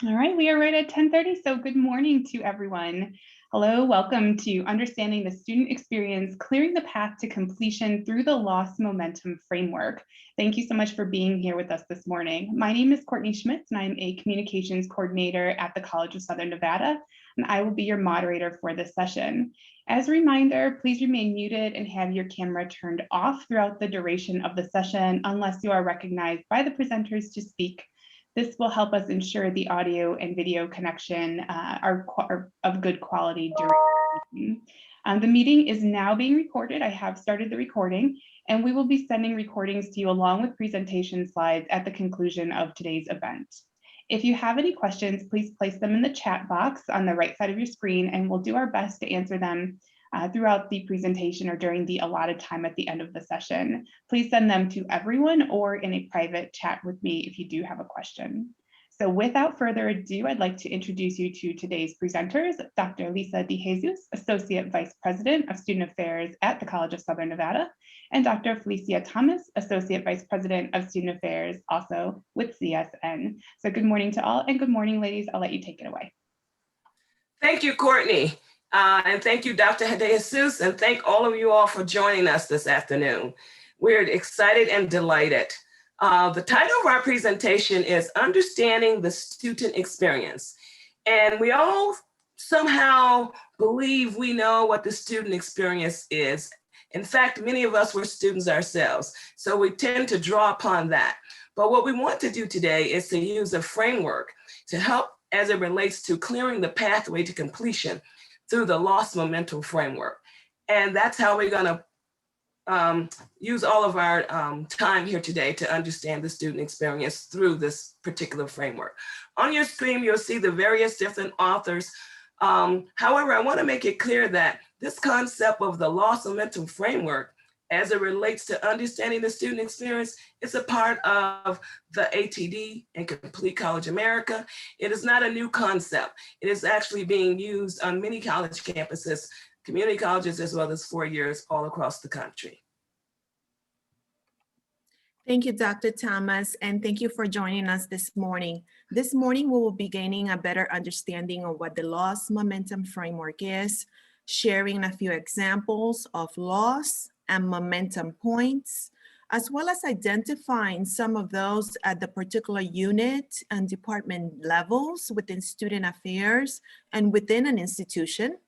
All right, we are right at 10:30, so good morning to everyone. Hello, welcome to Understanding the Student Experience, Clearing the Path to Completion through the Lost Momentum Framework. Thank you so much for being here with us this morning. My name is Courtney Schmitz, and I'm a Communications Coordinator at the College of Southern Nevada, and I will be your moderator for this session. As a reminder, please remain muted and have your camera turned off throughout the duration of the session unless you are recognized by the presenters to speak. This will help us ensure the audio and video connection are of good quality during the meeting. The meeting is now being recorded. I have started the recording, and we will be sending recordings to you along with presentation slides at the conclusion of today's event. If you have any questions, please place them in the chat box on the right side of your screen, and we'll do our best to answer them throughout the presentation or during the allotted time at the end of the session. Please send them to everyone or in a private chat with me if you do have a question. So without further ado, I'd like to introduce you to today's presenters, Dr. Lisa DeJesus, Associate Vice President of Student Affairs at the College of Southern Nevada, and Dr. Felicia Thomas, Associate Vice President of Student Affairs, also with CSN. So good morning to all, and good morning, ladies. I'll let you take it away. Thank you, Courtney. And thank you, Dr. DeJesus, and thank all of you all for joining us this afternoon. We're excited and delighted. The title of our presentation is Understanding the Student Experience. And we all somehow believe we know what the student experience is. In fact, many of us were students ourselves, so we tend to draw upon that. But what we want to do today is to use a framework to help as it relates to clearing the pathway to completion through the Lost Momentum Framework. And that's how we're gonna use all of our time here today to understand the student experience through this particular framework. On your screen, you'll see the various different authors. However, I wanna make it clear that this concept of the Lost Momentum Framework as it relates to understanding the student experience, it's a part of the ATD and Complete College America. It is not a new concept. It is actually being used on many college campuses, community colleges, as well as 4 years all across the country. Thank you, Dr. Thomas, and thank you for joining us this morning. This morning, we will be gaining a better understanding of what the Lost Momentum Framework is, sharing a few examples of loss and momentum points, as well as identifying some of those at the particular unit and department levels within student affairs and within an institution,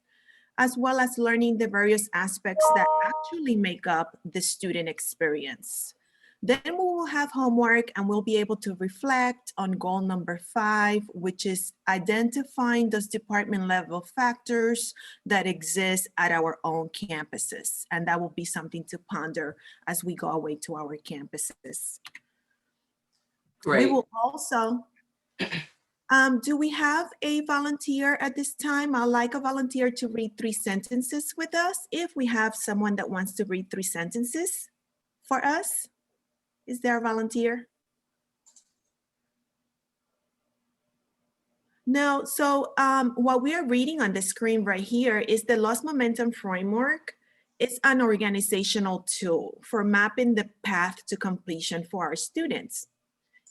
as well as learning the various aspects that actually make up the student experience. Then we will have homework and we'll be able to reflect on goal number 5, which is identifying those department level factors that exist at our own campuses. And that will be something to ponder as we go away to our campuses. Great. We will also, do we have a volunteer at this time? I'd like a volunteer to read 3 sentences with us. If we have someone that wants to read 3 sentences for us. Is there a volunteer? No, so what we are reading on the screen right here is the Lost Momentum Framework. It's an organizational tool for mapping the path to completion for our students.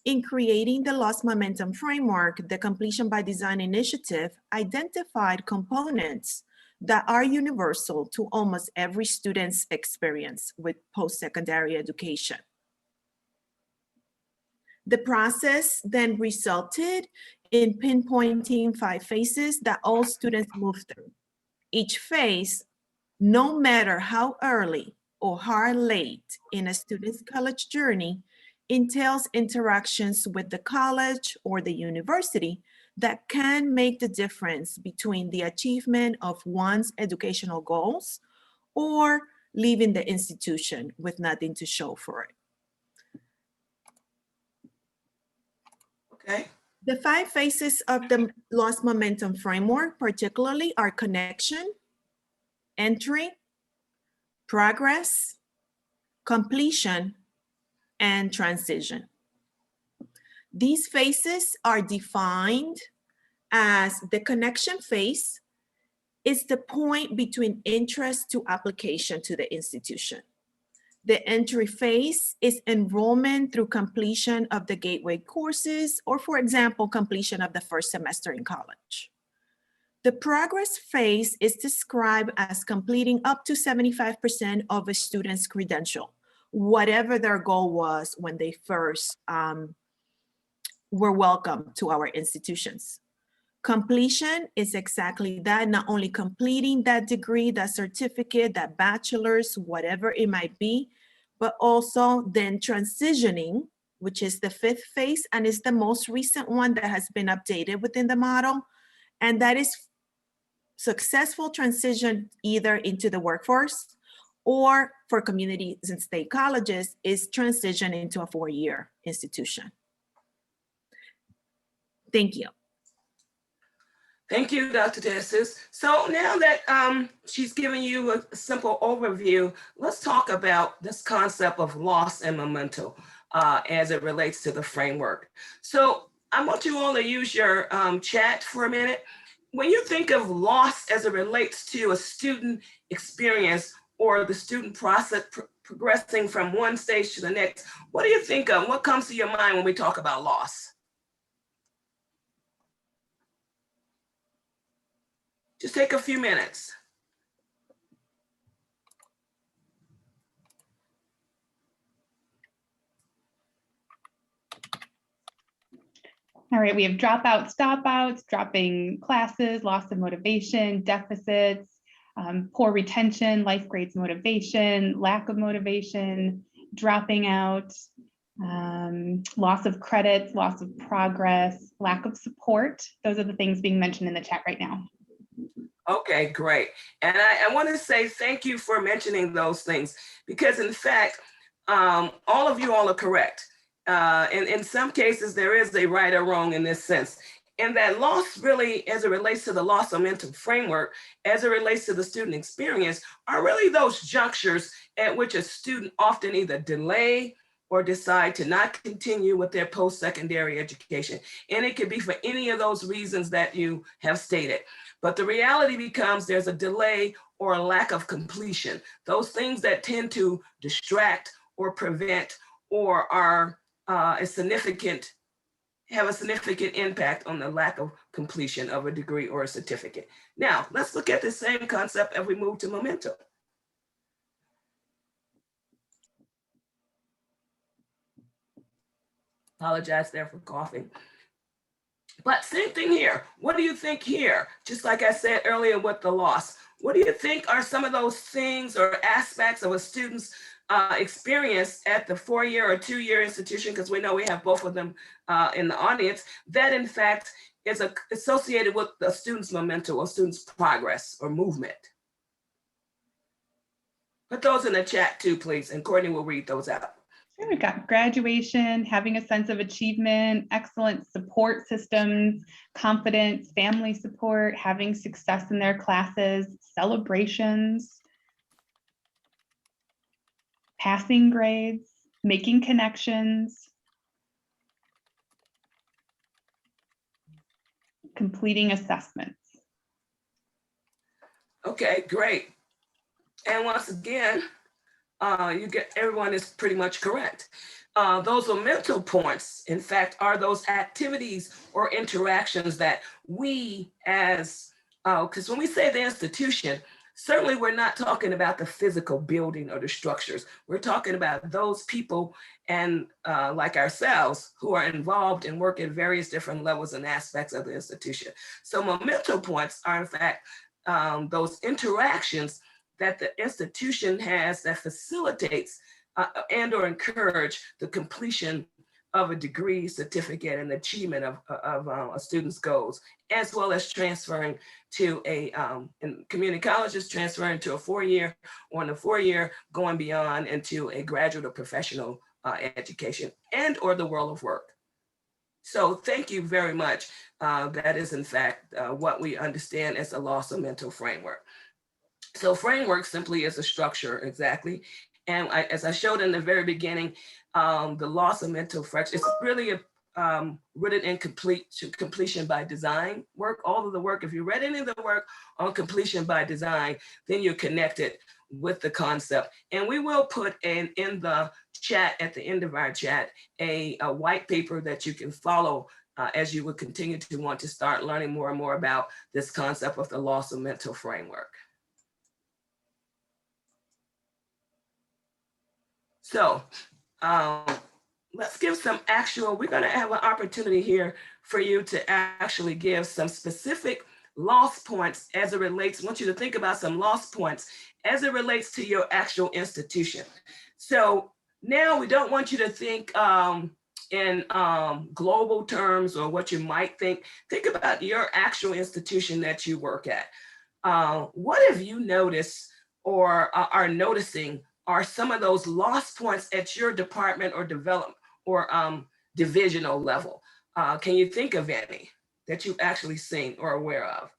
In creating the Lost Momentum Framework, the Completion by Design initiative identified components that are universal to almost every student's experience with post-secondary education. The process then resulted in pinpointing 5 phases that all students move through. Each phase, no matter how early or how late in a student's college journey, entails interactions with the college or the university that can make the difference between the achievement of one's educational goals or leaving the institution with nothing to show for it. Okay. The 5 phases of the Lost Momentum Framework particularly are connection, entry, progress, completion, and transition. These phases are defined as the connection phase is the point between interest to application to the institution. The entry phase is enrollment through completion of the gateway courses, or for example, completion of the first semester in college. The progress phase is described as completing up to 75% of a student's credential, whatever their goal was when they first were welcome to our institutions. Completion is exactly that, not only completing that degree, that certificate, that bachelor's, whatever it might be, but also then transitioning, which is the fifth phase and is the most recent one that has been updated within the model. And that is successful transition either into the workforce or for communities and state colleges is transition into a 4-year institution. Thank you. Thank you, Dr. De Jesus. So now that she's given you a simple overview, let's talk about this concept of loss and memento as it relates to the framework. So I want you all to use your chat for a minute. When you think of loss as it relates to a student experience or the student process progressing from one stage to the next, what do you think of? What comes to your mind when we talk about loss? Just take a few minutes. All right, we have dropouts, stopouts, dropping classes, loss of motivation, deficits, poor retention, life grades motivation, lack of motivation, dropping out, loss of credits, loss of progress, lack of support. Those are the things being mentioned in the chat right now. Okay, great. And I want to say thank you for mentioning those things, because in fact, all of you all are correct. In some cases, there is a right or wrong in this sense. And that loss really, as it relates to the loss momentum framework, as it relates to the student experience, are really those junctures at which a student often either delay or decide to not continue with their post-secondary education. And it could be for any of those reasons that you have stated. But the reality becomes there's a delay or a lack of completion. Those things that tend to distract or prevent or are have a significant impact on the lack of completion of a degree or a certificate. Now, let's look at the same concept as we move to momentum. Apologize there for coughing. But same thing here. What do you think here? Just like I said earlier with the loss, what do you think are some of those things or aspects of a student's experience at the 4-year or 2-year institution, because we know we have both of them in the audience, that in fact is associated with the student's memento or student's progress or movement? Put those in the chat too, please, and Courtney will read those out. Here we've got graduation, having a sense of achievement, excellent support systems, confidence, family support, having success in their classes, celebrations, passing grades, making connections, completing assessments. Okay, great. And once again, everyone is pretty much correct. Those memento points, in fact, are those activities or interactions that we as, because when we say the institution, certainly we're not talking about the physical building or the structures. We're talking about those people and like ourselves who are involved and work at various different levels and aspects of the institution. So memento points are in fact those interactions that the institution has that facilitates and or encourage the completion of a degree, certificate, and achievement of a student's goals, as well as transferring to in community colleges, transferring to a 4-year, or in a 4-year, going beyond into a graduate or professional education and or the world of work. So thank you very much. That is in fact what we understand as the loss of mental framework. So framework simply is a structure, exactly. And as I showed in the very beginning, the loss of mental framework is really rooted in completion by design work. All of the work, if you read any of the work on completion by design, then you're connected with the concept. And we will put in the chat, at the end of our chat, a white paper that you can follow as you would continue to want to start learning more and more about this concept of the loss of mental framework. So let's give some actual, we're going to have an opportunity here for you to actually give some specific loss points as it relates. I want you to think about some loss points as it relates to your actual institution. So now we don't want you to think in global terms or what you might think. Think about your actual institution that you work at. What have you noticed or are noticing are some of those loss points at your department or development or divisional level? Can you think of any that you've actually seen or aware of?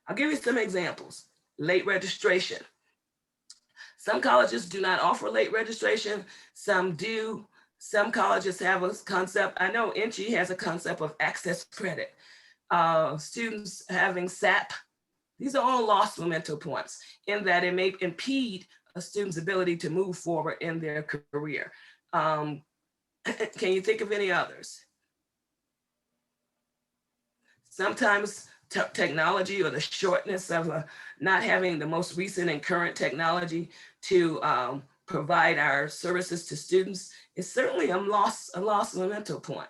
I'll give you some examples. Late registration. Some colleges do not offer late registration. Some do. Some colleges have a concept. I know NG has a concept of access credit. Students having SAP. These are all lost momentum points in that it may impede a student's ability to move forward in their career. Can you think of any others? Sometimes technology or the shortness of not having the most recent and current technology to provide our services to students is certainly a lost momentum point.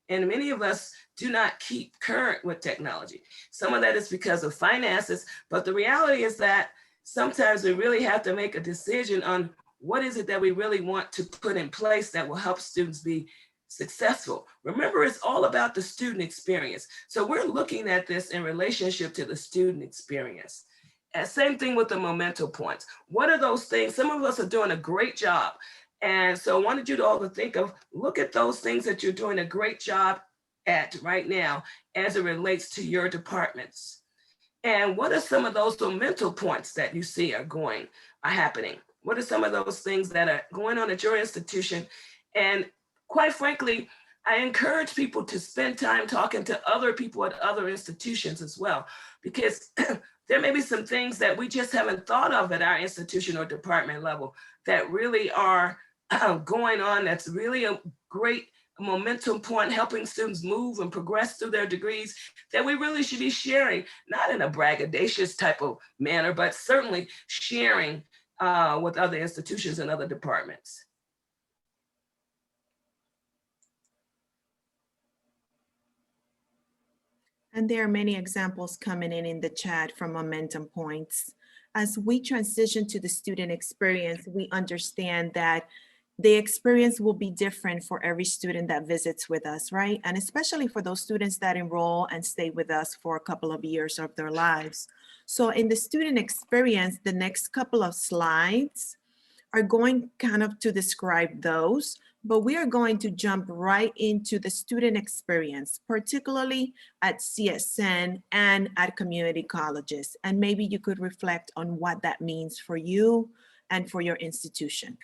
And many of us do not keep current with technology. Some of that is because of finances, but the reality is that sometimes we really have to make a decision on what is it that we really want to put in place that will help students be successful. Remember, it's all about the student experience. So we're looking at this in relationship to the student experience. And same thing with the momentum points. What are those things? Some of us are doing a great job. And so I wanted you to all to think of, look at those things that you're doing a great job at right now as it relates to your departments. And what are some of those momentum points that you see are happening? What are some of those things that are going on at your institution? And quite frankly, I encourage people to spend time talking to other people at other institutions as well, because there may be some things that we just haven't thought of at our institution or department level that really are going on. That's really a great momentum point, helping students move and progress through their degrees, that we really should be sharing, not in a braggadocious type of manner, but certainly sharing with other institutions and other departments. And there are many examples coming in the chat from momentum points. As we transition to the student experience, we understand that the experience will be different for every student that visits with us, right? And especially for those students that enroll and stay with us for a couple of years of their lives. So in the student experience, the next couple of slides are going kind of to describe those, but we are going to jump right into the student experience, particularly at CSN and at community colleges. And maybe you could reflect on what that means for you and for your institution.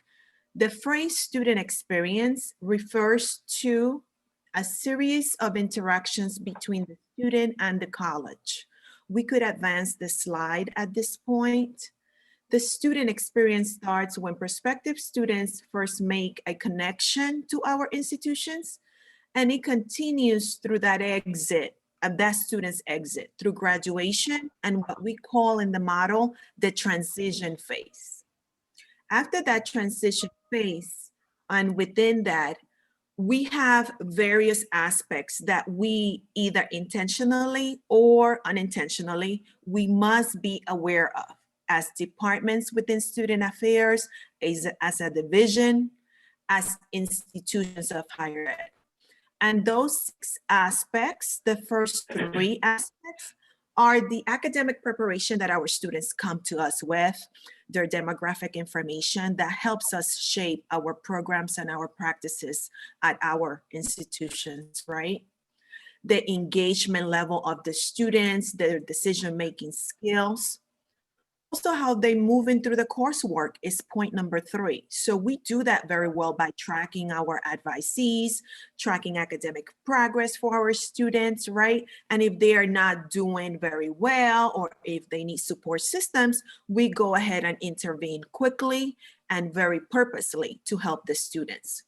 The phrase student experience refers to a series of interactions between the student and the college. We could advance the slide at this point. The student experience starts when prospective students first make a connection to our institutions, and it continues through that student's exit, through graduation and what we call in the model, the transition phase. After that transition phase, and within that, we have various aspects that we either intentionally or unintentionally, we must be aware of as departments within student affairs, as a division, as institutions of higher ed. And those 6 aspects, the first 3 aspects, are the academic preparation that our students come to us with, their demographic information that helps us shape our programs and our practices at our institutions, right? The engagement level of the students, their decision-making skills, Also, how they move in through the coursework is point number 3. So we do that very well by tracking our advisees, tracking academic progress for our students, right? And if they are not doing very well, or if they need support systems, we go ahead and intervene quickly and very purposely to help the students.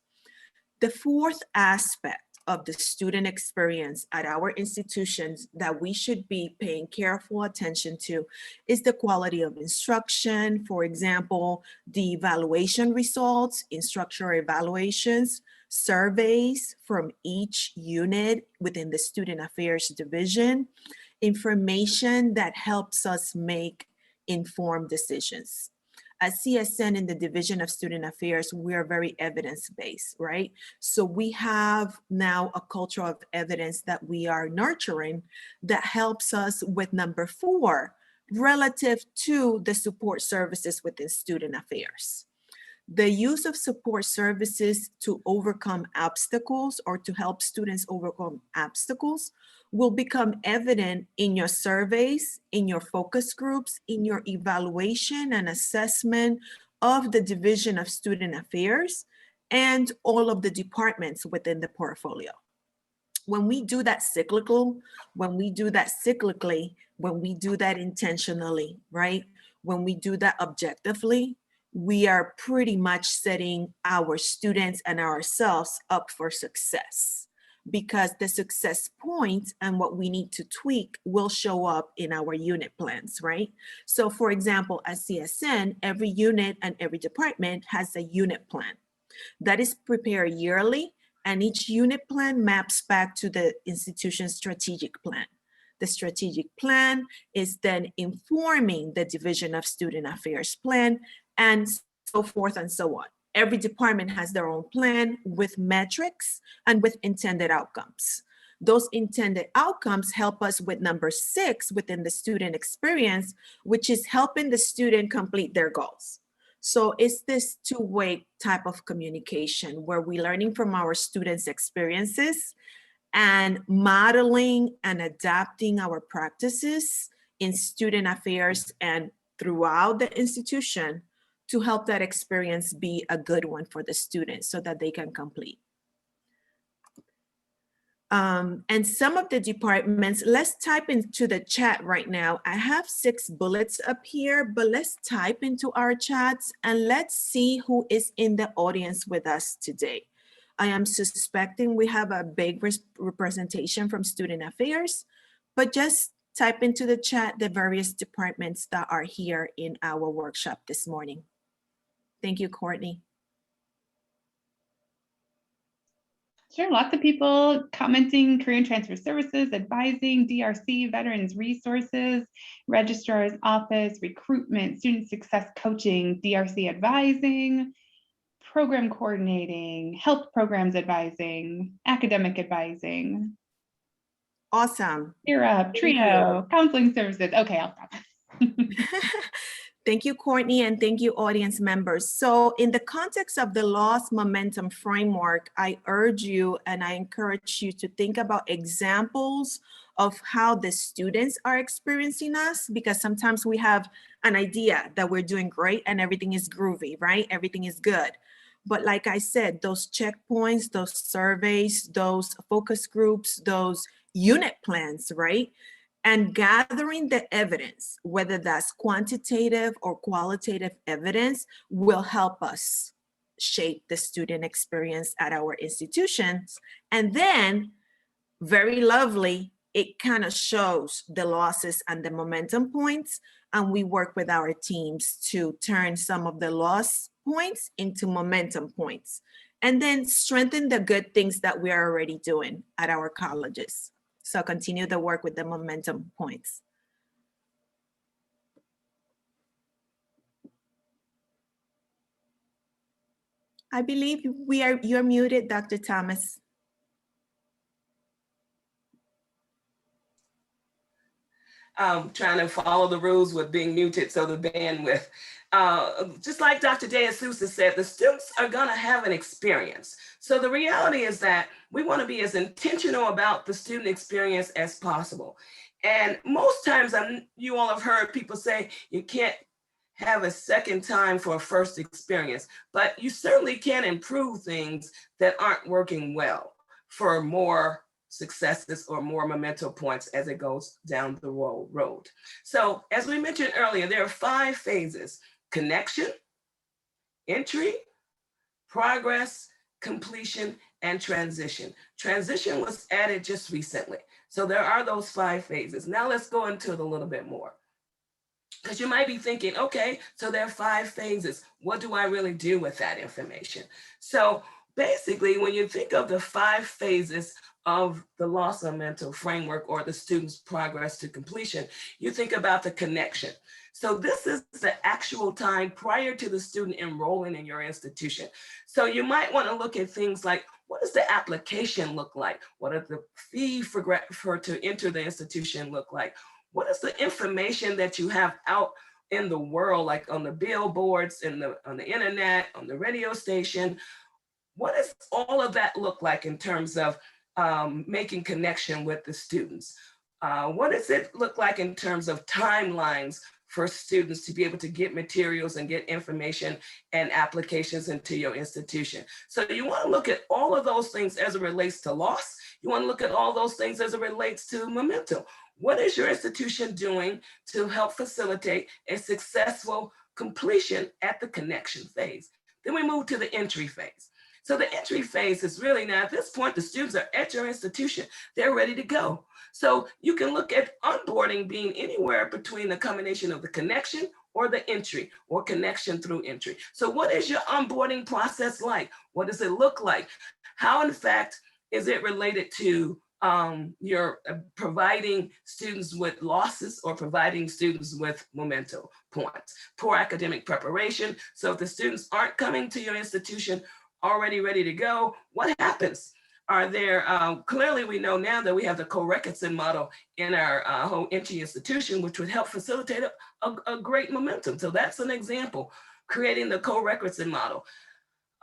The fourth aspect of the student experience at our institutions that we should be paying careful attention to is the quality of instruction. For example, the evaluation results, instructional evaluations, surveys from each unit within the Student Affairs Division, information that helps us make informed decisions. At CSN in the Division of Student Affairs, we are very evidence-based, right? So we have now a culture of evidence that we are nurturing that helps us with number 4, relative to the support services within student affairs. The use of support services to overcome obstacles or to help students overcome obstacles will become evident in your surveys, in your focus groups, in your evaluation and assessment of the Division of Student Affairs and all of the departments within the portfolio. When we do that cyclically, when we do that intentionally, right? When we do that objectively, we are pretty much setting our students and ourselves up for success, because the success points and what we need to tweak will show up in our unit plans, right? So for example, at CSN, every unit and every department has a unit plan that is prepared yearly, and each unit plan maps back to the institution's strategic plan. The strategic plan is then informing the Division of Student Affairs plan, and so forth and so on. Every department has their own plan with metrics and with intended outcomes. Those intended outcomes help us with number 6 within the student experience, which is helping the student complete their goals. So it's this two-way type of communication where we're learning from our students' experiences and modeling and adapting our practices in student affairs and throughout the institution to help that experience be a good one for the students so that they can complete. And some of the departments, let's type into the chat right now. I have 6 bullets up here, but let's type into our chats and let's see who is in the audience with us today. I am suspecting we have a big representation from Student Affairs, but just type into the chat the various departments that are here in our workshop this morning. Thank you, Courtney. Sure, lots of people commenting: Career and Transfer Services, advising, DRC, Veterans Resources, Registrar's Office, recruitment, student success coaching, DRC advising, program coordinating, health programs advising, academic advising. Awesome. Cheer up, trio, counseling services. Okay, I'll stop. Thank you, Courtney, and thank you, audience members. So in the context of the loss momentum framework, I urge you and I encourage you to think about examples of how the students are experiencing us, because sometimes we have an idea that we're doing great and everything is groovy, right? Everything is good. But like I said, those checkpoints, those surveys, those focus groups, those unit plans, right? And gathering the evidence, whether that's quantitative or qualitative evidence, will help us shape the student experience at our institutions. And then, very lovely, it kind of shows the losses and the momentum points. And we work with our teams to turn some of the loss points into momentum points. And then strengthen the good things that we are already doing at our colleges. So continue the work with the momentum points. I believe you're muted, Dr. Thomas. I'm trying to follow the rules with being muted, so the bandwidth. Just like Dr. DeSouza said, the students are going to have an experience. So the reality is that we want to be as intentional about the student experience as possible. And most times you all have heard people say, you can't have a second time for a first experience, but you certainly can improve things that aren't working well for more successes or more memento points as it goes down the road. So as we mentioned earlier, there are 5 phases: connection, entry, progress, completion, and transition. Transition was added just recently. So there are those 5 phases. Now let's go into it a little bit more. Because you might be thinking, okay, so there are 5 phases. What do I really do with that information? So basically, when you think of the 5 phases of the loss momentum framework or the student's progress to completion, you think about the connection. So this is the actual time prior to the student enrolling in your institution. So you might want to look at things like, what does the application look like? What are the fee for to enter the institution look like? What is the information that you have out in the world, like on the billboards, on the internet, on the radio station? What does all of that look like in terms of making connection with the students? What does it look like in terms of timelines for students to be able to get materials and get information and applications into your institution? So you want to look at all of those things as it relates to loss. You want to look at all those things as it relates to momentum. What is your institution doing to help facilitate a successful completion at the connection phase? Then we move to the entry phase. So the entry phase is really, now at this point, the students are at your institution. They're ready to go. So you can look at onboarding being anywhere between the combination of the connection or the entry, or connection through entry. So what is your onboarding process like? What does it look like? How, in fact, is it related to you're providing students with losses or providing students with memento points? Poor academic preparation. So if the students aren't coming to your institution already ready to go, what happens? Are there, clearly we know now that we have the co-records model in our whole entry institution, which would help facilitate a great momentum. So that's an example, creating the co-records model.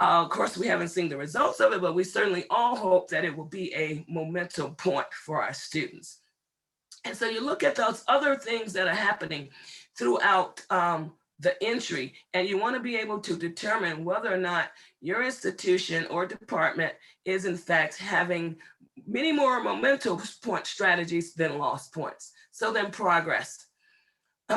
Of course, we haven't seen the results of it, but we certainly all hope that it will be a momentum point for our students. And so you look at those other things that are happening throughout the entry, and you want to be able to determine whether or not your institution or department is in fact having many more momentum point strategies than loss points. So then progress.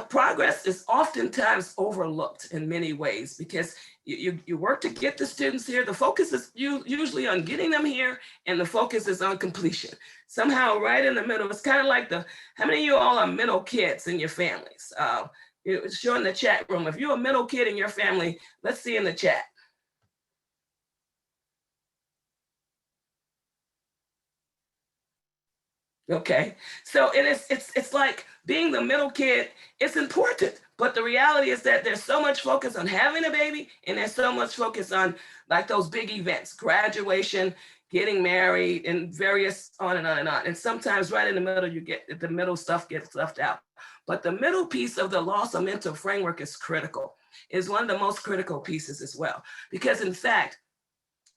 Progress is oftentimes overlooked in many ways because you work to get the students here. The focus is usually on getting them here, and the focus is on completion. Somehow right in the middle, it's kind of like how many of you all are middle kids in your families? Show in the chat room. If you're a middle kid in your family, let's see in the chat. Okay, so it's like being the middle kid. It's important, but the reality is that there's so much focus on having a baby, and there's so much focus on like those big events, graduation, getting married, and various on and on and on. And sometimes right in the middle, the middle stuff gets left out. But the middle piece of the loss momentum framework is critical. It's one of the most critical pieces as well, because in fact,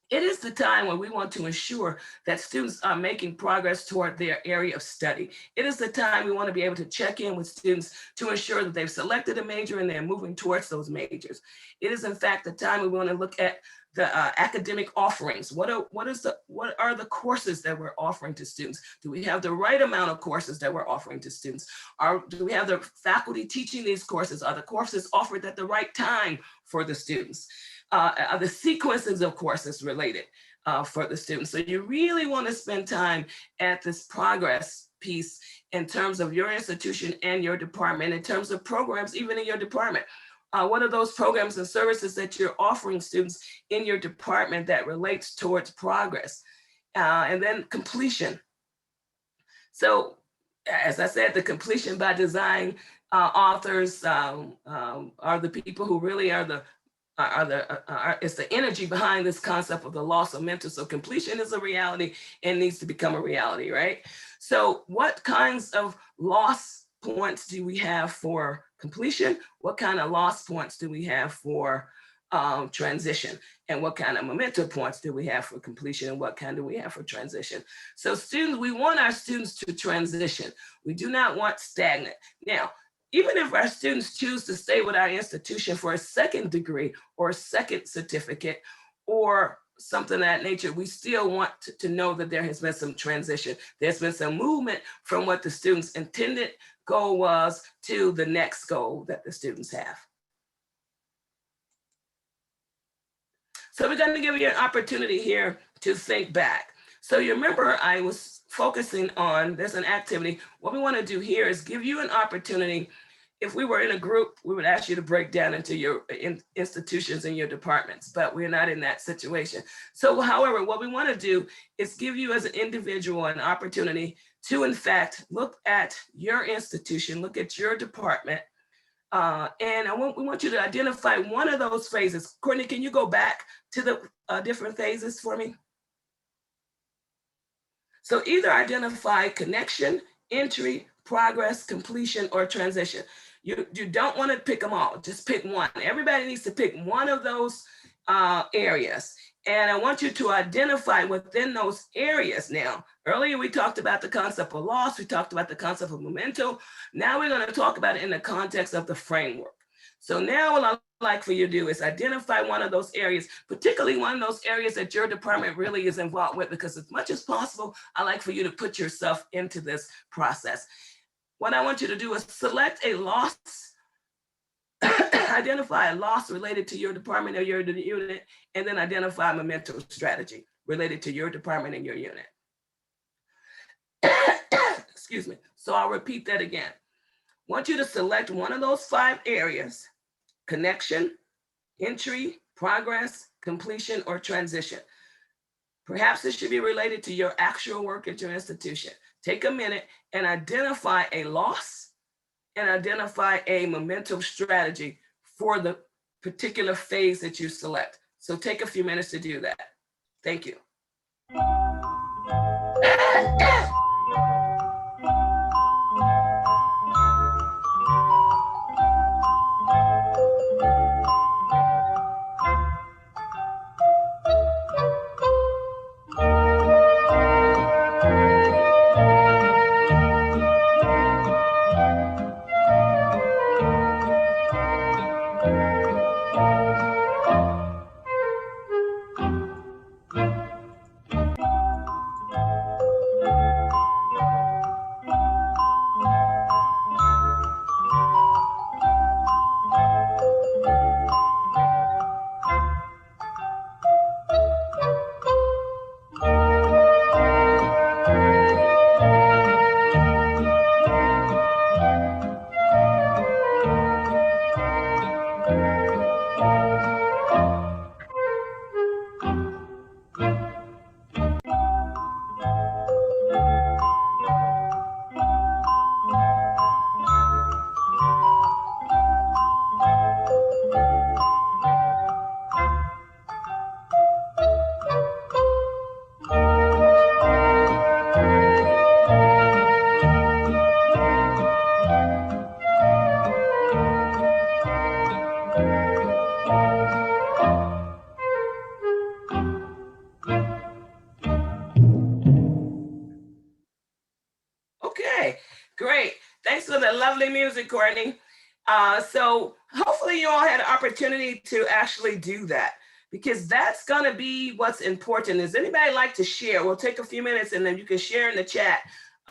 it is the time when we want to ensure that students are making progress toward their area of study. It is the time we want to be able to check in with students to ensure that they've selected a major and they're moving towards those majors. It is in fact the time we want to look at the academic offerings. What are the courses that we're offering to students? Do we have the right amount of courses that we're offering to students? Do we have the faculty teaching these courses? Are the courses offered at the right time for the students? Are the sequences of courses related for the students? So you really want to spend time at this progress piece in terms of your institution and your department, in terms of programs, even in your department. What are those programs and services that you're offering students in your department that relates towards progress? And then completion. So as I said, the completion by design authors are the people who really are it's the energy behind this concept of the loss of mentor. So completion is a reality and needs to become a reality, right? So what kinds of loss points do we have for completion? What kind of loss points do we have for transition? And what kind of momentum points do we have for completion? And what kind do we have for transition? So students, we want our students to transition. We do not want stagnant. Now, even if our students choose to stay with our institution for a second degree or a second certificate or something of that nature, we still want to know that there has been some transition. There's been some movement from what the students' intended goal was to the next goal that the students have. So we're going to give you an opportunity here to think back. So you remember I was focusing on, there's an activity. What we want to do here is give you an opportunity. If we were in a group, we would ask you to break down into your institutions and your departments, but we're not in that situation. So however, what we want to do is give you as an individual an opportunity to, in fact, look at your institution, look at your department, and we want you to identify one of those phases. Courtney, can you go back to the different phases for me? So either identify connection, entry, progress, completion, or transition. You don't want to pick them all, just pick one. Everybody needs to pick one of those areas. And I want you to identify within those areas now. Earlier, we talked about the concept of loss. We talked about the concept of memento. Now we're going to talk about it in the context of the framework. So now what I'd like for you to do is identify one of those areas, particularly one of those areas that your department really is involved with, because as much as possible, I like for you to put yourself into this process. What I want you to do is select a loss, identify a loss related to your department or your unit, and then identify a memento strategy related to your department and your unit. Excuse me. So I'll repeat that again. I want you to select one of those 5 areas: connection, entry, progress, completion, or transition. Perhaps it should be related to your actual work at your institution. Take a minute and identify a loss and identify a memento strategy for the particular phase that you select. So take a few minutes to do that. Thank you. Okay, great. Thanks for the lovely music, Courtney. So hopefully you all had an opportunity to actually do that, because that's going to be what's important. Does anybody like to share? We'll take a few minutes and then you can share in the chat.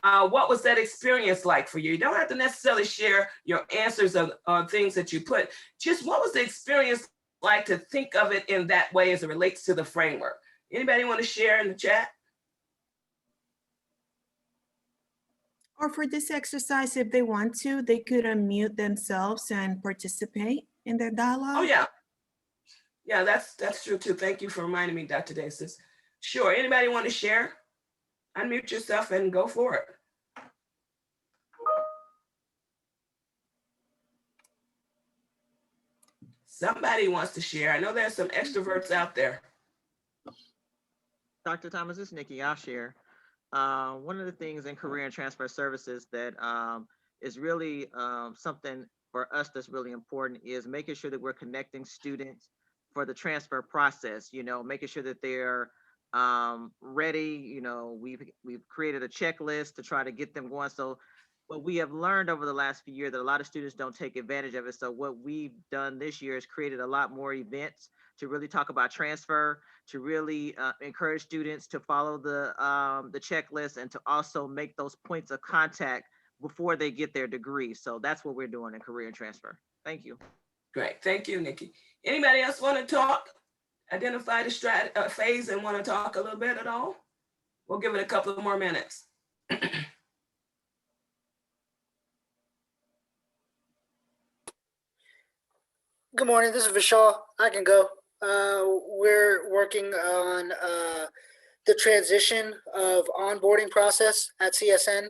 What was that experience like for you? You don't have to necessarily share your answers on things that you put. Just what was the experience like to think of it in that way as it relates to the framework? Anybody want to share in the chat? Or for this exercise, if they want to, they could unmute themselves and participate in the dialogue. Oh, yeah. Yeah, that's true too. Thank you for reminding me, Dr. Dasis. Sure, anybody want to share? Unmute yourself and go for it. Somebody wants to share. I know there's some extroverts out there. Dr. Thomas, this is Nikki. I'll share. One of the things in career and transfer services that is really something for us that's really important is making sure that we're connecting students for the transfer process, making sure that they're ready. We've created a checklist to try to get them going. So what we have learned over the last few years that a lot of students don't take advantage of it. So what we've done this year is created a lot more events to really talk about transfer, to really encourage students to follow the checklist and to also make those points of contact before they get their degree. So that's what we're doing in career and transfer. Thank you. Great, thank you, Nikki. Anybody else want to talk? Identify the phase and want to talk a little bit at all? We'll give it a couple of more minutes. Good morning, this is Vishal. I can go. We're working on the transition of onboarding process at CSN.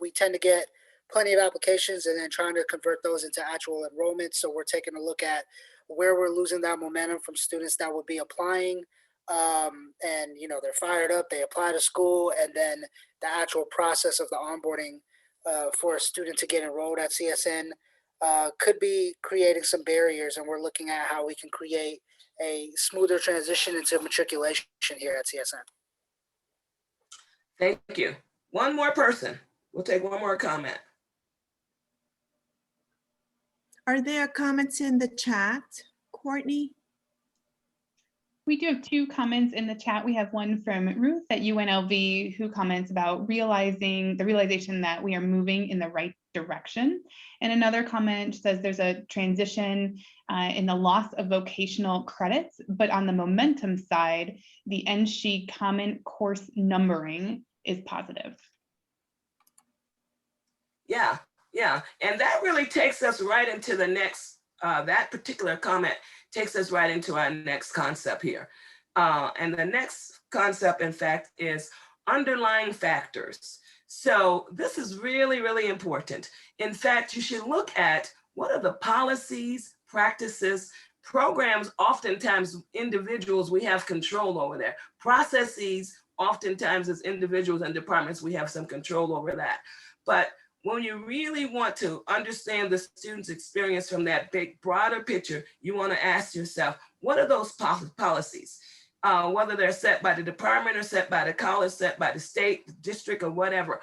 We tend to get plenty of applications and then trying to convert those into actual enrollment. So we're taking a look at where we're losing that momentum from students that will be applying and they're fired up, they apply to school, and then the actual process of the onboarding for a student to get enrolled at CSN could be creating some barriers, and we're looking at how we can create a smoother transition into matriculation here at CSN. Thank you. One more person. We'll take one more comment. Are there comments in the chat, Courtney? We do have two comments in the chat. We have one from Ruth at UNLV who comments about the realization that we are moving in the right direction. And another comment says there's a transition in the loss of vocational credits, but on the momentum side, the NSHE common course numbering is positive. Yeah, and that really takes us right into the next, that particular comment takes us right into our next concept here. And the next concept, in fact, is underlying factors. So this is really, really important. In fact, you should look at what are the policies, practices, programs, oftentimes individuals, we have control over there. Processes, oftentimes as individuals and departments, we have some control over that. But when you really want to understand the student's experience from that big, broader picture, you want to ask yourself, what are those policies? Whether they're set by the department or set by the college, set by the state, the district, or whatever.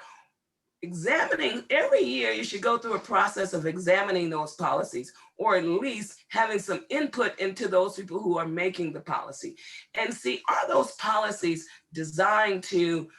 Examining every year, you should go through a process of examining those policies, or at least having some input into those people who are making the policy. And see, are those policies designed to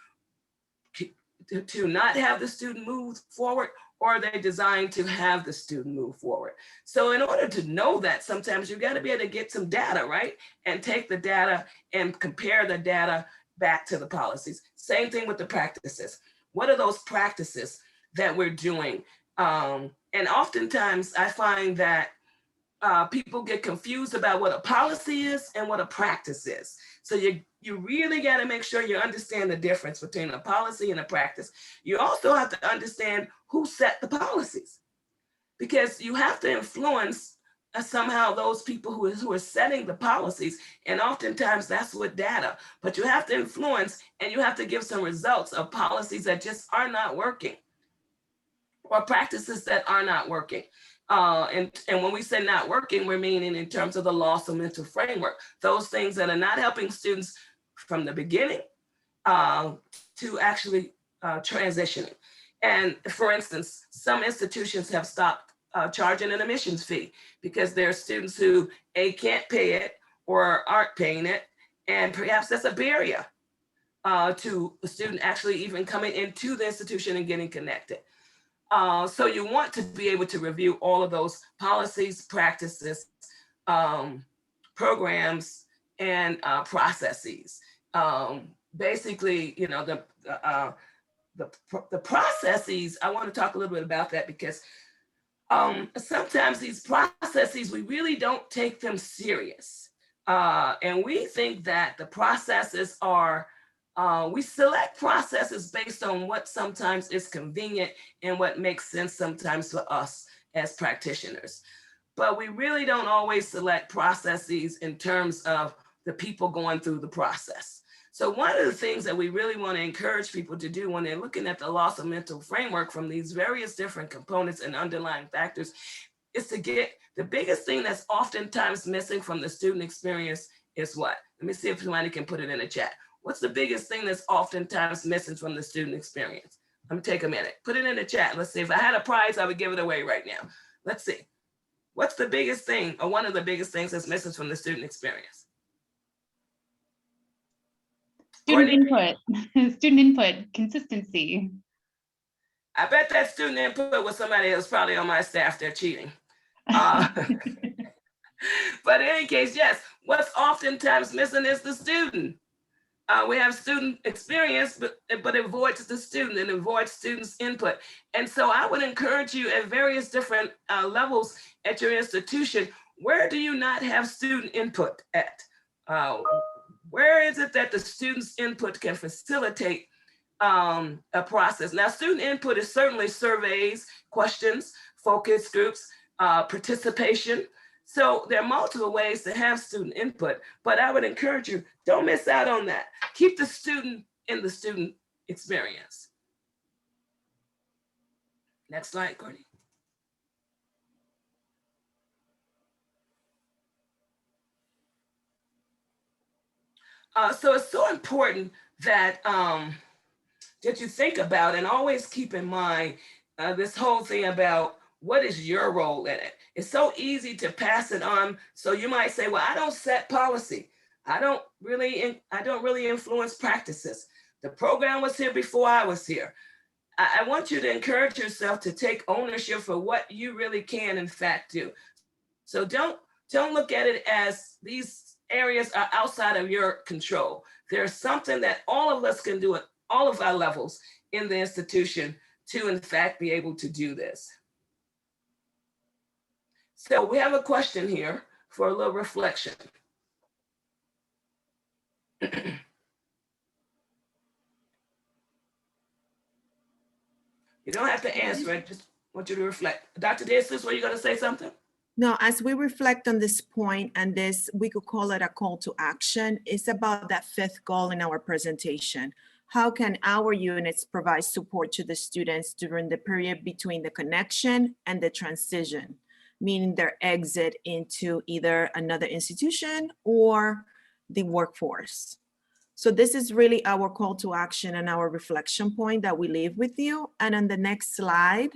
not have the student move forward, or are they designed to have the student move forward? So in order to know that, sometimes you got to be able to get some data, right? And take the data and compare the data back to the policies. Same thing with the practices. What are those practices that we're doing? And oftentimes I find that people get confused about what a policy is and what a practice is. So you really got to make sure you understand the difference between a policy and a practice. You also have to understand who set the policies, because you have to influence somehow those people who are setting the policies. And oftentimes that's with data, but you have to influence and you have to give some results of policies that just are not working, or practices that are not working. And when we say not working, we're meaning in terms of the loss of mental framework, those things that are not helping students from the beginning to actually transitioning. And for instance, some institutions have stopped charging an admissions fee because there are students who can't pay it or aren't paying it. And perhaps that's a barrier to a student actually even coming into the institution and getting connected. So you want to be able to review all of those policies, practices, programs, and processes. Basically, the processes, I want to talk a little bit about that, because sometimes these processes, we really don't take them serious. And we think that the processes are, we select processes based on what sometimes is convenient and what makes sense sometimes for us as practitioners. But we really don't always select processes in terms of the people going through the process. So one of the things that we really want to encourage people to do when they're looking at the loss of mental framework from these various different components and underlying factors is to get the biggest thing that's oftentimes missing from the student experience is what? Let me see if somebody can put it in the chat. What's the biggest thing that's oftentimes missing from the student experience? Let me take a minute. Put it in the chat. Let's see. If I had a prize, I would give it away right now. Let's see. What's the biggest thing, or one of the biggest things that's missing from the student experience? Student input, student input, consistency. I bet that student input was somebody else probably on my staff. They're cheating. But in any case, yes, what's oftentimes missing is the student. We have student experience, but it avoids the student and avoids students' input. And so I would encourage you at various different levels at your institution, where do you not have student input at? Where is it that the students' input can facilitate a process? Now, student input is certainly surveys, questions, focus groups, participation. So there are multiple ways to have student input, but I would encourage you, don't miss out on that. Keep the student in the student experience. Next slide, Courtney. So it's so important that that you think about and always keep in mind this whole thing about what is your role in it. It's so easy to pass it on. So you might say, well, I don't set policy. I don't really influence practices. The program was here before I was here. I want you to encourage yourself to take ownership for what you really can in fact do. So don't look at it as these areas are outside of your control. There's something that all of us can do at all of our levels in the institution to in fact be able to do this. So we have a question here for a little reflection. You don't have to answer it, just want you to reflect. Dr. DeJesus, were you going to say something? No, as we reflect on this point, and this, we could call it a call to action, it's about that fifth goal in our presentation. How can our units provide support to the students during the period between the connection and the transition, meaning their exit into either another institution or the workforce? So this is really our call to action and our reflection point that we leave with you. And on the next slide,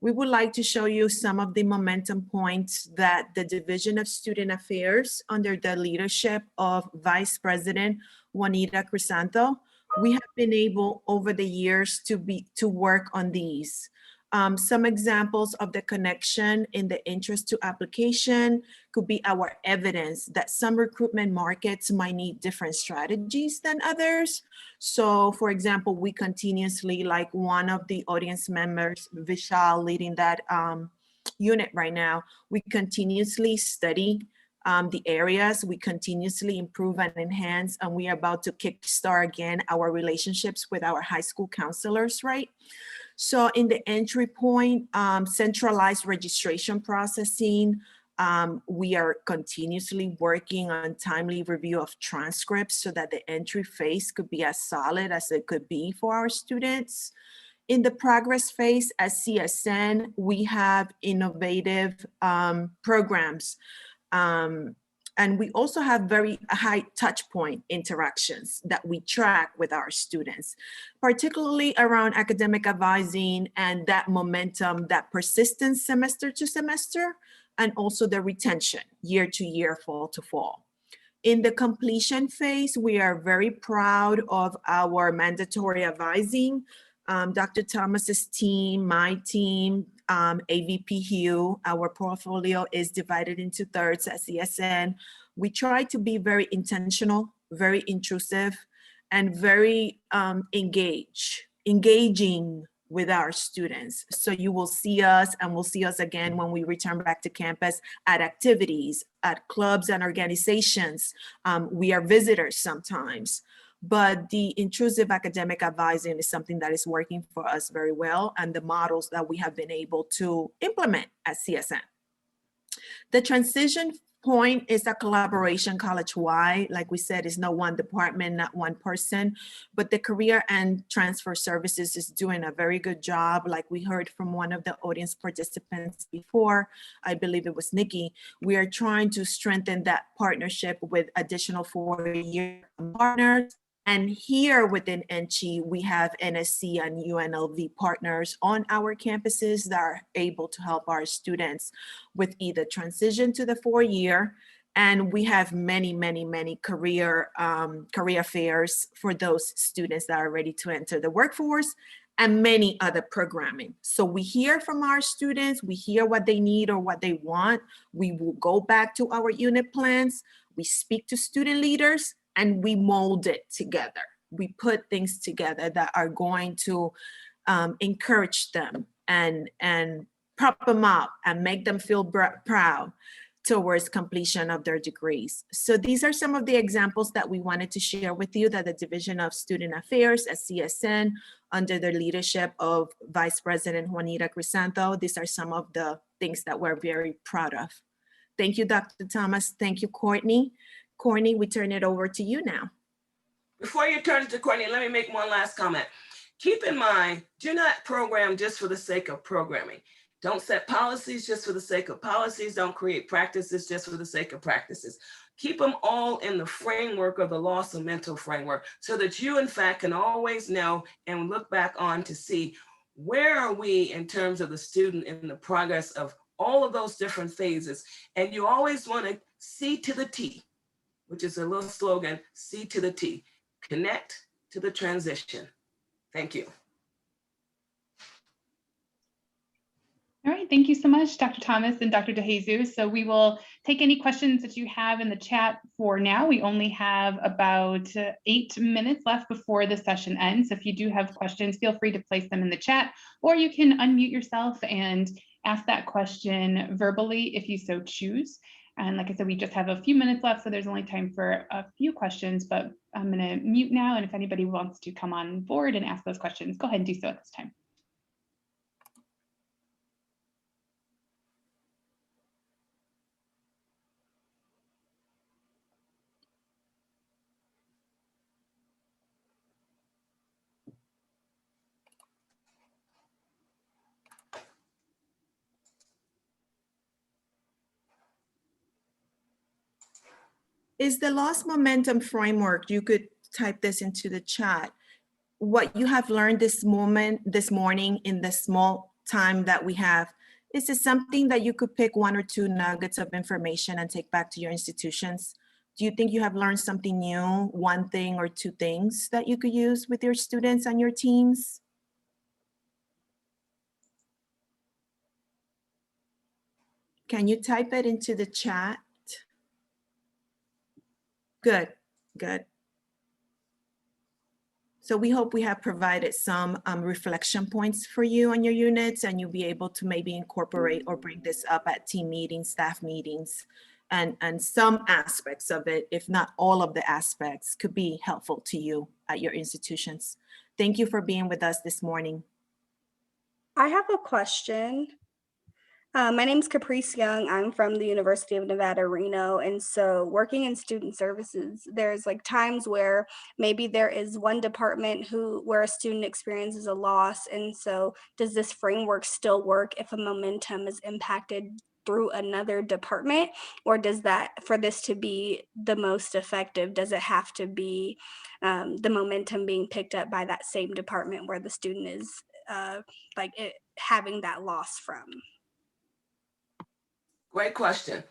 we would like to show you some of the momentum points that the Division of Student Affairs under the leadership of Vice President Juanita Crisanto, we have been able over the years to work on these. Some examples of the connection in the interest to application could be our evidence that some recruitment markets might need different strategies than others. So for example, we continuously, like one of the audience members, Vishal, leading that unit right now, we continuously study the areas, we continuously improve and enhance, and we are about to kickstart again our relationships with our high school counselors, right? So in the entry point, centralized registration processing, we are continuously working on timely review of transcripts so that the entry phase could be as solid as it could be for our students. In the progress phase at CSN, we have innovative programs. And we also have very high touch point interactions that we track with our students, particularly around academic advising and that momentum, that persistence semester to semester, and also the retention year to year, fall to fall. In the completion phase, we are very proud of our mandatory advising. Dr. Thomas's team, my team, AVP Hugh, our portfolio is divided into thirds at CSN. We try to be very intentional, very intrusive, and very engaging with our students. So you will see us, and we'll see us again when we return back to campus at activities, at clubs and organizations. We are visitors sometimes. But the intrusive academic advising is something that is working for us very well, and the models that we have been able to implement at CSN. The transition point is a collaboration college-wide. Like we said, it's not one department, not one person, but the career and transfer services is doing a very good job. Like we heard from one of the audience participants before, I believe it was Nikki, we are trying to strengthen that partnership with additional 4-year partners And here within NCHI, we have NSC and UNLV partners on our campuses that are able to help our students with either transition to the 4-year, and we have many, many, many career fairs for those students that are ready to enter the workforce, and many other programming. So we hear from our students, we hear what they need or what they want. We will go back to our unit plans, we speak to student leaders, and we mold it together. We put things together that are going to encourage them and prop them up and make them feel proud towards completion of their degrees. So these are some of the examples that we wanted to share with you that the Division of Student Affairs at CSN, under the leadership of Vice President Juanita Crisanto, these are some of the things that we're very proud of. Thank you, Dr. Thomas. Thank you, Courtney. Courtney, we turn it over to you now. Before you turn it to Courtney, let me make one last comment. Keep in mind, do not program just for the sake of programming. Don't set policies just for the sake of policies. Don't create practices just for the sake of practices. Keep them all in the framework of the loss of mental framework so that you, in fact, can always know and look back on to see where are we in terms of the student in the progress of all of those different phases. And you always want to C to the T, which is a little slogan, C to the T, connect to the transition. Thank you. All right, thank you so much, Dr. Thomas and Dr. DeJesus. So we will take any questions that you have in the chat for now. We only have about 8 minutes left before the session ends. So if you do have questions, feel free to place them in the chat, or you can unmute yourself and ask that question verbally if you so choose. And like I said, we just have a few minutes left, so there's only time for a few questions, but I'm going to mute now. And if anybody wants to come on board and ask those questions, go ahead and do so at this time. Is the lost momentum framework, you could type this into the chat, what you have learned this morning in the small time that we have, is this something that you could pick 1 or 2 nuggets of information and take back to your institutions? Do you think you have learned something new, 1 thing or 2 things that you could use with your students and your teams? Can you type it into the chat? Good, good. So we hope we have provided some reflection points for you on your units, and you'll be able to maybe incorporate or bring this up at team meetings, staff meetings, and some aspects of it, if not all of the aspects, could be helpful to you at your institutions. Thank you for being with us this morning. I have a question. My name is Caprice Young. I'm from the University of Nevada, Reno. And so working in student services, there's like times where maybe there is one department where a student experiences a loss. And so does this framework still work if a momentum is impacted through another department? Or does that, for this to be the most effective, does it have to be the momentum being picked up by that same department where the student is having that loss from? Great question.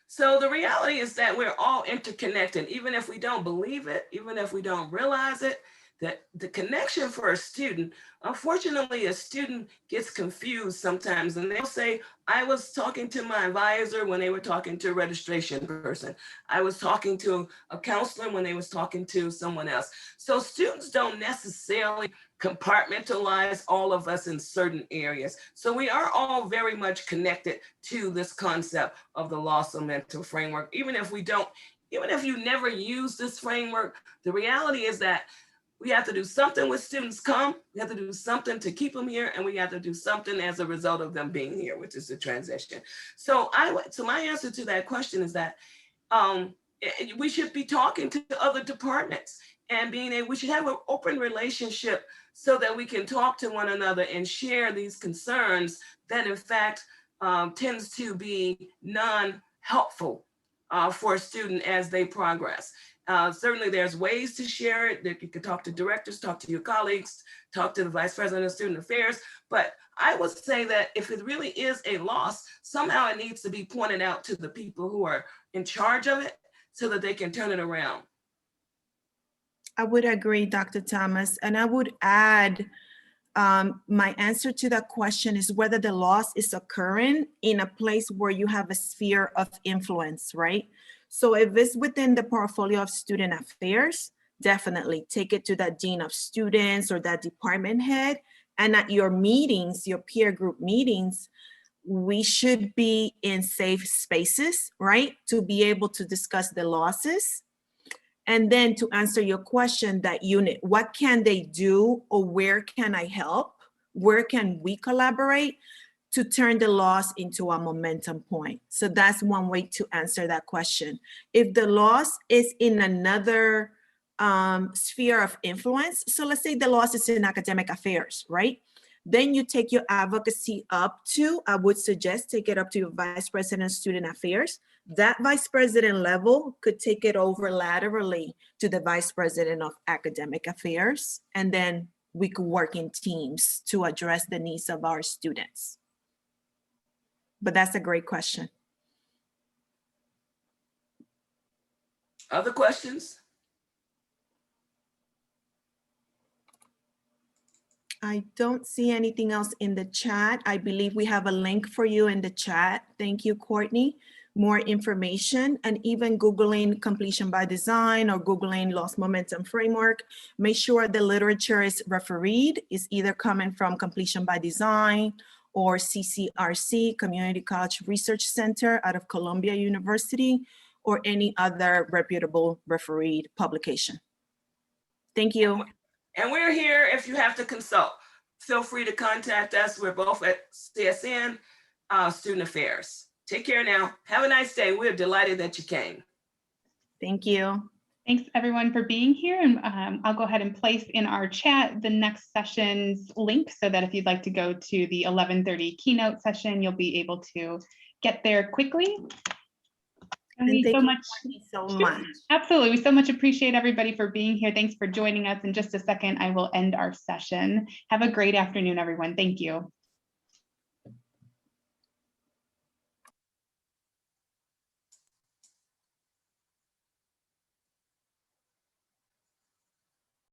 So the reality is that we're all interconnected, even if we don't believe it, even if we don't realize it, that the connection for a student, unfortunately, a student gets confused sometimes and they'll say, I was talking to my advisor when they were talking to a registration person. I was talking to a counselor when they was talking to someone else. So students don't necessarily compartmentalize all of us in certain areas. So we are all very much connected to this concept of the loss of mental framework. Even if you never use this framework, the reality is that we have to do something when students come, we have to do something to keep them here, and we have to do something as a result of them being here, which is the transition. So my answer to that question is that we should be talking to other departments and we should have an open relationship so that we can talk to one another and share these concerns that in fact tends to be non-helpful for a student as they progress. Certainly there's ways to share it. That you can talk to directors, talk to your colleagues, talk to the Vice President of Student Affairs. But I would say that if it really is a loss, somehow it needs to be pointed out to the people who are in charge of it so that they can turn it around. I would agree, Dr. Thomas, and I would add my answer to that question is whether the loss is occurring in a place where you have a sphere of influence, right? So if it's within the portfolio of student affairs, definitely take it to that dean of students or that department head. And at your meetings, your peer group meetings, we should be in safe spaces, right? To be able to discuss the losses. And then to answer your question, that unit, what can they do or where can I help? Where can we collaborate to turn the loss into a momentum point? So that's one way to answer that question. If the loss is in another sphere of influence, so let's say the loss is in academic affairs, right? Then you take your advocacy up to, I would suggest, take it up to your Vice President of Student Affairs. That Vice President level could take it over laterally to the Vice President of Academic Affairs. And then we could work in teams to address the needs of our students. But that's a great question. Other questions? I don't see anything else in the chat. I believe we have a link for you in the chat. Thank you, Courtney. More information and even Googling completion by design or Googling loss momentum framework. Make sure the literature is refereed, is either coming from completion by design or CCRC, Community College Research Center out of Columbia University, or any other reputable refereed publication. Thank you. And we're here if you have to consult. Feel free to contact us. We're both at CSN Student Affairs. Take care now. Have a nice day. We're delighted that you came. Thank you. Thanks everyone for being here. And I'll go ahead and place in our chat the next session's link so that if you'd like to go to the 11:30 keynote session, you'll be able to get there quickly. And we so much. Absolutely. We so much appreciate everybody for being here. Thanks for joining us. In just a second, I will end our session. Have a great afternoon, everyone. Thank you.